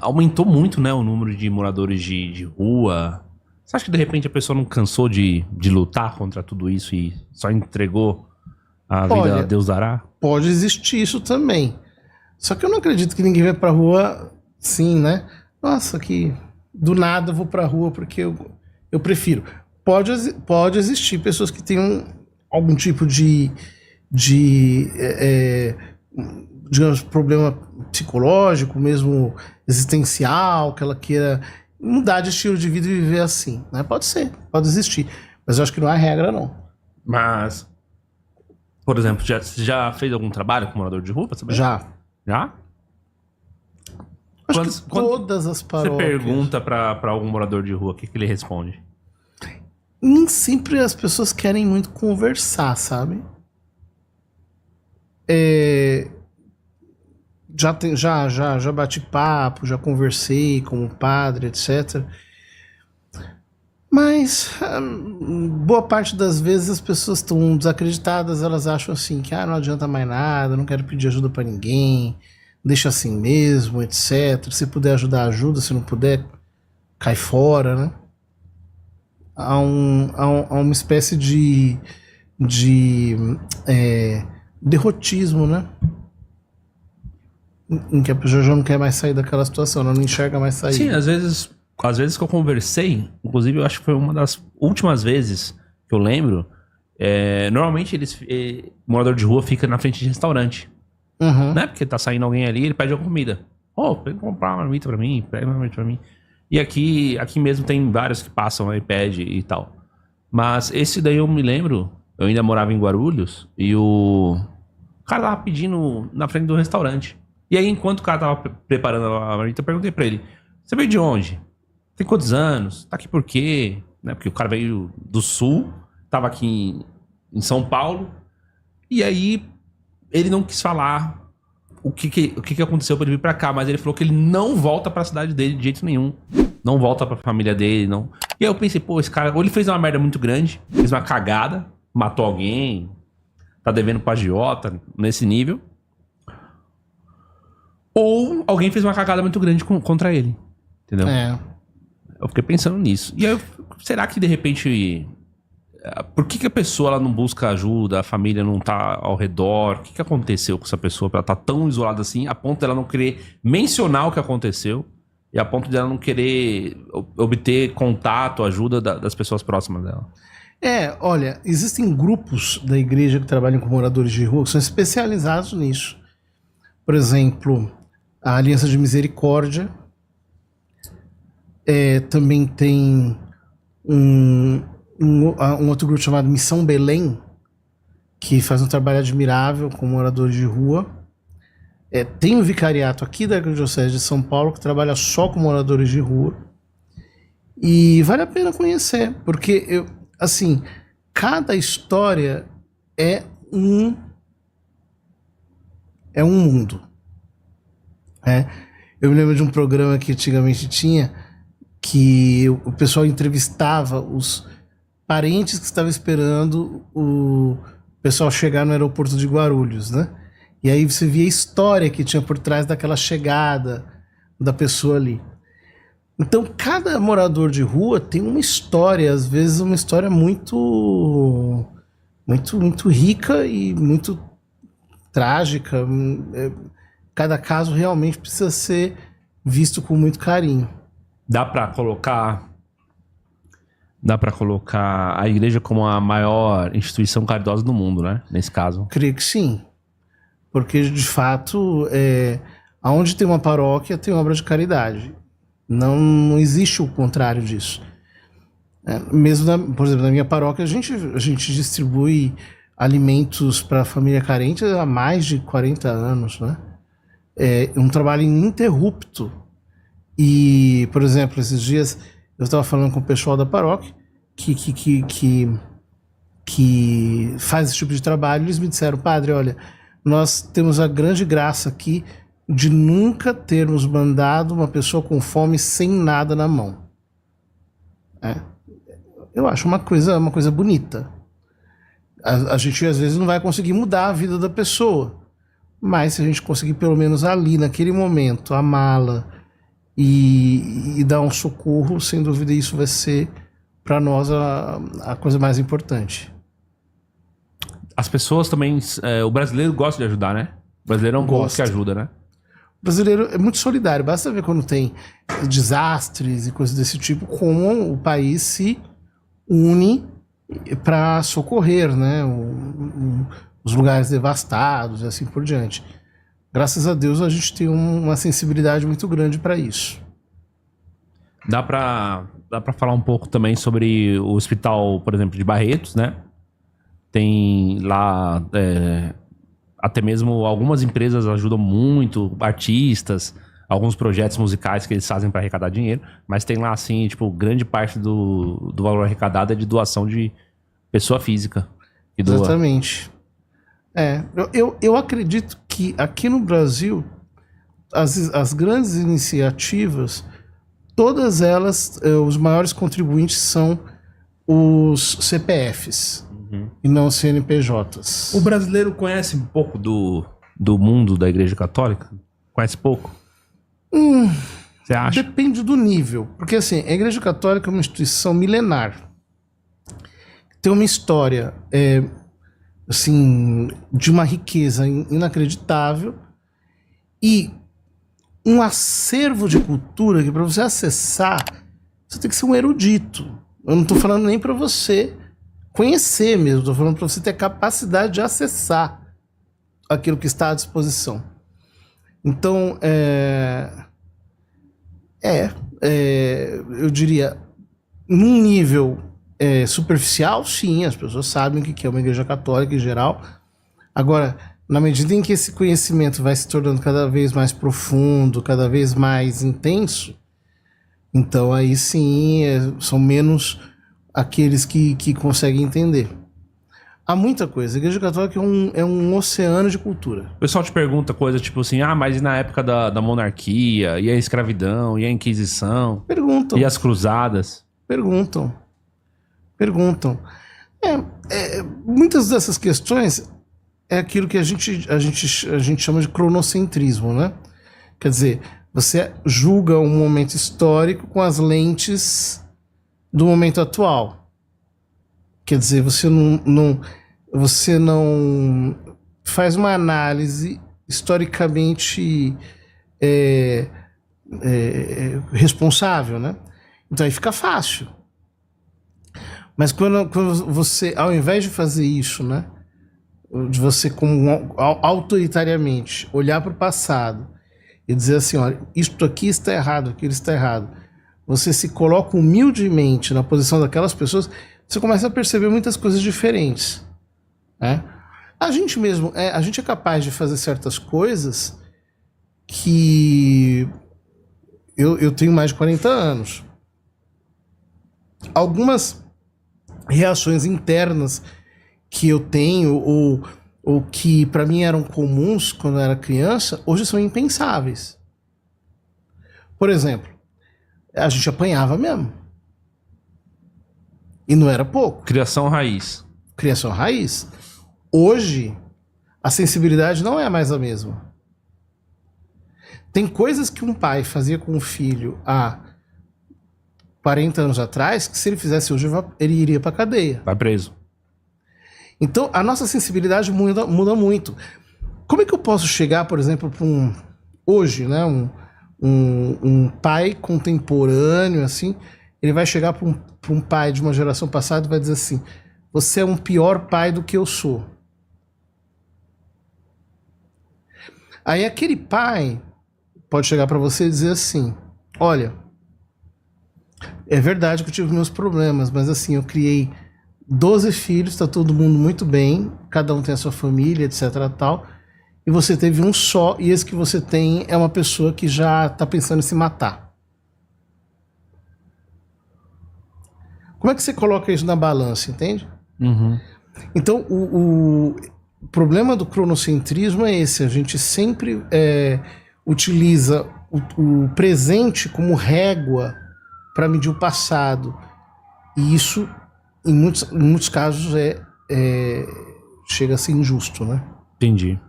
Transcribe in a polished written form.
aumentou muito, né, o número de moradores de rua. Você acha que de repente a pessoa não cansou de lutar contra tudo isso e só entregou a vida a Deus dará? Pode existir isso também. Só que eu não acredito que ninguém vai pra rua sim, né? Nossa, que do nada eu vou pra rua porque eu prefiro. Pode existir pessoas que tenham algum tipo digamos, problema psicológico, mesmo existencial, que ela queira mudar de estilo de vida e viver assim, né? Pode ser, pode existir. Mas eu acho que não é regra, não. Mas, por exemplo, você já fez algum trabalho com morador de rua? Pra saber? Já. Já? Acho que todas as paróquias. Você pergunta pra algum morador de rua, o que ele responde? Nem sempre as pessoas querem muito conversar, sabe? Já bati papo, já conversei com o padre, etc. Mas boa parte das vezes as pessoas estão desacreditadas, elas acham assim que não adianta mais nada, não quero pedir ajuda pra ninguém, deixa assim mesmo, etc. Se puder ajudar, ajuda, se não puder, cai fora, né? Há uma espécie de derrotismo, né? Em que a pessoa já não quer mais sair daquela situação, ela não enxerga mais sair. Sim, às vezes que eu conversei, inclusive eu acho que foi uma das últimas vezes que eu lembro, normalmente morador de rua fica na frente de restaurante, né? Porque tá saindo alguém ali, ele pede alguma comida. Pega comprar uma marmita pra mim, pega uma marmita pra mim. E aqui mesmo tem vários que passam aí, pede e tal. Mas esse daí eu me lembro, eu ainda morava em Guarulhos, e o cara tava pedindo na frente do restaurante. E aí, enquanto o cara tava preparando a marmita, eu perguntei pra ele, você veio de onde? Tem quantos anos? Tá aqui por quê? Né? Porque o cara veio do sul, tava aqui em São Paulo, e aí ele não quis falar o que aconteceu pra ele vir pra cá, mas ele falou que ele não volta pra cidade dele de jeito nenhum. Não volta pra família dele, não. E aí eu pensei, esse cara, ou ele fez uma merda muito grande, fez uma cagada, matou alguém, tá devendo pra agiota, nesse nível. Ou alguém fez uma cagada muito grande contra ele. Entendeu? Eu fiquei pensando nisso. E aí, será que de repente... Por que a pessoa ela não busca ajuda, a família não tá ao redor? O que aconteceu com essa pessoa pra ela tá tão isolada assim, a ponto dela não querer mencionar o que aconteceu e a ponto dela não querer obter contato, ajuda das pessoas próximas dela? Olha, existem grupos da igreja que trabalham com moradores de rua que são especializados nisso. Por exemplo, a Aliança de Misericórdia. Também tem um outro grupo chamado Missão Belém, que faz um trabalho admirável com moradores de rua. Tem um vicariato aqui da Arquidiocese de São Paulo que trabalha só com moradores de rua. E vale a pena conhecer, porque cada história é um mundo. Eu me lembro de um programa que antigamente tinha, que o pessoal entrevistava os parentes que estavam esperando o pessoal chegar no aeroporto de Guarulhos, né? E aí você via a história que tinha por trás daquela chegada da pessoa ali. Então cada morador de rua tem uma história, às vezes uma história muito rica e muito trágica. Cada caso realmente precisa ser visto com muito carinho. Dá pra colocar a igreja como a maior instituição caridosa do mundo, né? Nesse caso. Creio que sim. Porque, de fato, aonde tem uma paróquia, tem obra de caridade. Não existe o contrário disso. Por exemplo, na minha paróquia, a gente distribui alimentos para a família carente há mais de 40 anos, né? É um trabalho ininterrupto. E, por exemplo, esses dias eu estava falando com o pessoal da paróquia que faz esse tipo de trabalho. Eles me disseram, padre, olha, nós temos a grande graça aqui de nunca termos mandado uma pessoa com fome sem nada na mão. Eu acho uma coisa bonita. A gente às vezes não vai conseguir mudar a vida da pessoa, mas se a gente conseguir pelo menos ali, naquele momento, amá-la e dar um socorro, sem dúvida isso vai ser para nós a coisa mais importante. As pessoas também, o brasileiro gosta de ajudar, né? O brasileiro é um povo que ajuda, né? O brasileiro é muito solidário, basta ver quando tem desastres e coisas desse tipo, como o país se une para socorrer, né? Os lugares devastados e assim por diante. Graças a Deus a gente tem uma sensibilidade muito grande para isso. Dá para falar um pouco também sobre o hospital, por exemplo, de Barretos, né? Tem lá, até mesmo algumas empresas ajudam muito, artistas, alguns projetos musicais que eles fazem para arrecadar dinheiro, mas tem lá, assim, tipo, grande parte do valor arrecadado é de doação de pessoa física. Exatamente. Eu acredito que aqui no Brasil, as grandes iniciativas, todas elas, os maiores contribuintes são os CPFs e não os CNPJs. O brasileiro conhece um pouco do mundo da Igreja Católica? Conhece pouco? Você acha? Depende do nível. Porque assim, a Igreja Católica é uma instituição milenar. Tem uma história assim, de uma riqueza inacreditável e um acervo de cultura que para você acessar, você tem que ser um erudito. Eu não estou falando nem para você conhecer mesmo, estou falando para você ter capacidade de acessar aquilo que está à disposição. Então, eu diria, num nível superficial, sim, as pessoas sabem o que é uma igreja católica em geral. Agora, na medida em que esse conhecimento vai se tornando cada vez mais profundo, cada vez mais intenso, então aí sim são menos aqueles que conseguem entender. Há muita coisa. A Igreja Católica é um oceano de cultura. O pessoal te pergunta coisa tipo assim, mas e na época da monarquia, e a escravidão, e a Inquisição? Perguntam. E as cruzadas? Perguntam. Muitas dessas questões é aquilo que a gente chama de cronocentrismo, né? Quer dizer, você julga um momento histórico com as lentes do momento atual. Quer dizer, você não faz uma análise historicamente responsável, né? Então aí fica fácil. Mas quando você, ao invés de fazer isso, né, de você como autoritariamente olhar para o passado e dizer assim, olha, isto aqui está errado, aquilo está errado, você se coloca humildemente na posição daquelas pessoas, você começa a perceber muitas coisas diferentes, né? A gente mesmo, a gente é capaz de fazer certas coisas que eu tenho mais de 40 anos. Algumas reações internas que eu tenho ou que para mim eram comuns quando eu era criança, hoje são impensáveis. Por exemplo, a gente apanhava mesmo. E não era pouco. Criação raiz. Criação raiz. Hoje, a sensibilidade não é mais a mesma. Tem coisas que um pai fazia com o filho há 40 anos atrás, que se ele fizesse hoje, ele iria para cadeia. Vai preso. Então, a nossa sensibilidade muda muito. Como é que eu posso chegar, por exemplo, para hoje, né, um pai contemporâneo, assim, ele vai chegar para um pai de uma geração passada e vai dizer assim, você é um pior pai do que eu sou. Aí aquele pai pode chegar para você e dizer assim, olha, é verdade que eu tive meus problemas, mas assim, eu criei 12 filhos, tá todo mundo muito bem, cada um tem a sua família, etc, tal, e você teve um só, e esse que você tem é uma pessoa que já tá pensando em se matar. Como é que você coloca isso na balança, entende? Uhum. Então, o problema do cronocentrismo é esse, a gente sempre utiliza o presente como régua para medir o passado, e isso em muitos casos chega a ser injusto, né? Entendi.